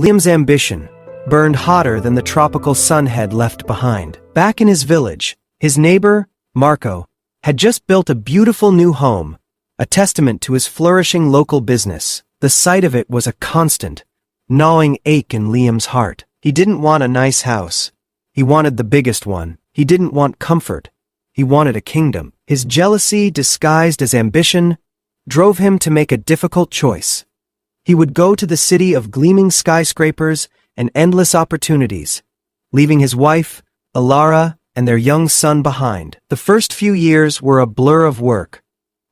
Liam's ambition burned hotter than the tropical sun had left behind. Back in his village, his neighbor, Marco, had just built a beautiful new home, a testament to his flourishing local business. The sight of it was a constant, gnawing ache in Liam's heart. He didn't want a nice house. He wanted the biggest one. He didn't want comfort. He wanted a kingdom. His jealousy, disguised as ambition, drove him to make a difficult choice. He would go to the city of gleaming skyscrapers and endless opportunities, leaving his wife, Alara, and their young son behind. The first few years were a blur of work,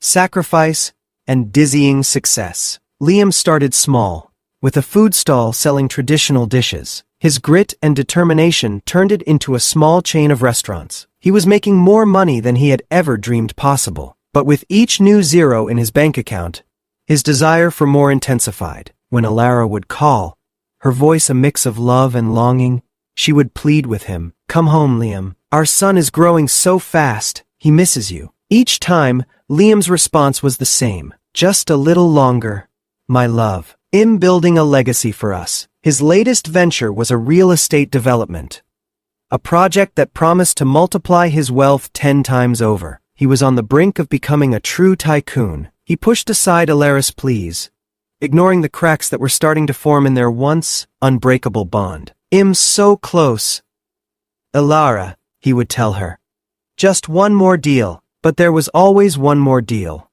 sacrifice, and dizzying success. Liam started small, with a food stall selling traditional dishes. His grit and determination turned it into a small chain of restaurants. He was making more money than he had ever dreamed possible. But with each new zero in his bank account, his desire for more intensified. When Alara would call, her voice a mix of love and longing, she would plead with him, "Come home, Liam. Our son is growing so fast, he misses you." Each time, Liam's response was the same. "Just a little longer, my love. I'm building a legacy for us." His latest venture was a real estate development, a project that promised to multiply his wealth 10 times over. He was on the brink of becoming a true tycoon. He pushed aside Alara's pleas, ignoring the cracks that were starting to form in their once unbreakable bond. "I'm so close, Alara," he would tell her. "Just one more deal." But there was always one more deal.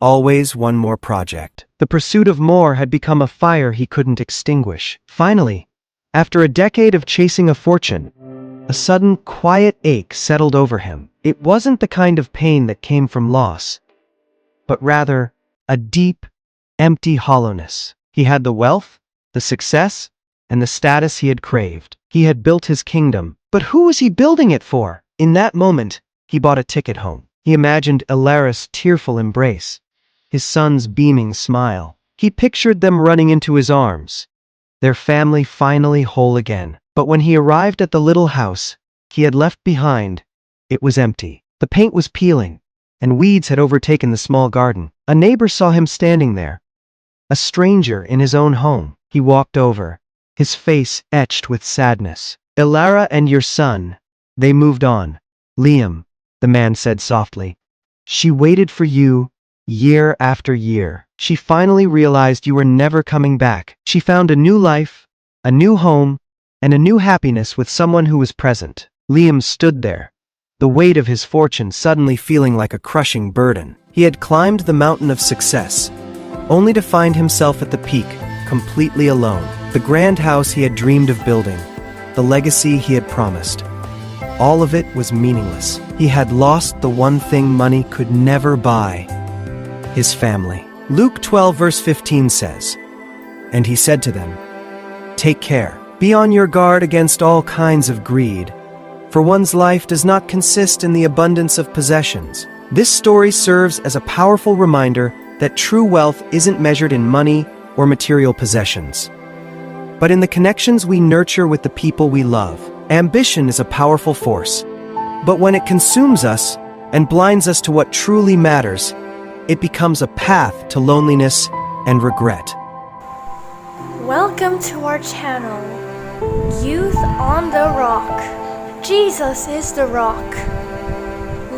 Always one more project. The pursuit of more had become a fire he couldn't extinguish. Finally, after a decade of chasing a fortune, a sudden, quiet ache settled over him. It wasn't the kind of pain that came from loss, but rather a deep, empty hollowness. He had the wealth, the success, and the status he had craved. He had built his kingdom, but who was he building it for? In that moment, he bought a ticket home. He imagined Alara's tearful embrace, his son's beaming smile. He pictured them running into his arms, their family finally whole again. But when he arrived at the little house he had left behind, it was empty. The paint was peeling, and weeds had overtaken the small garden. A neighbor saw him standing there, a stranger in his own home. He walked over, his face etched with sadness. "Alara and your son, they moved on, Liam," the man said softly. "She waited for you, year after year. She finally realized you were never coming back. She found a new life, a new home, and a new happiness with someone who was present." Liam stood there, the weight of his fortune suddenly feeling like a crushing burden. He had climbed the mountain of success, only to find himself at the peak, completely alone. The grand house he had dreamed of building, the legacy he had promised, all of it was meaningless. He had lost the one thing money could never buy: his family. Luke 12 verse 15 says, "And he said to them, 'Take care. Be on your guard against all kinds of greed, for one's life does not consist in the abundance of possessions.'" This story serves as a powerful reminder that true wealth isn't measured in money or material possessions, but in the connections we nurture with the people we love. Ambition is a powerful force, but when it consumes us and blinds us to what truly matters, it becomes a path to loneliness and regret. Welcome to our channel, Youth on the Rock. Jesus is the rock.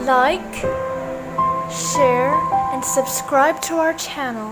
Like, share, and subscribe to our channel.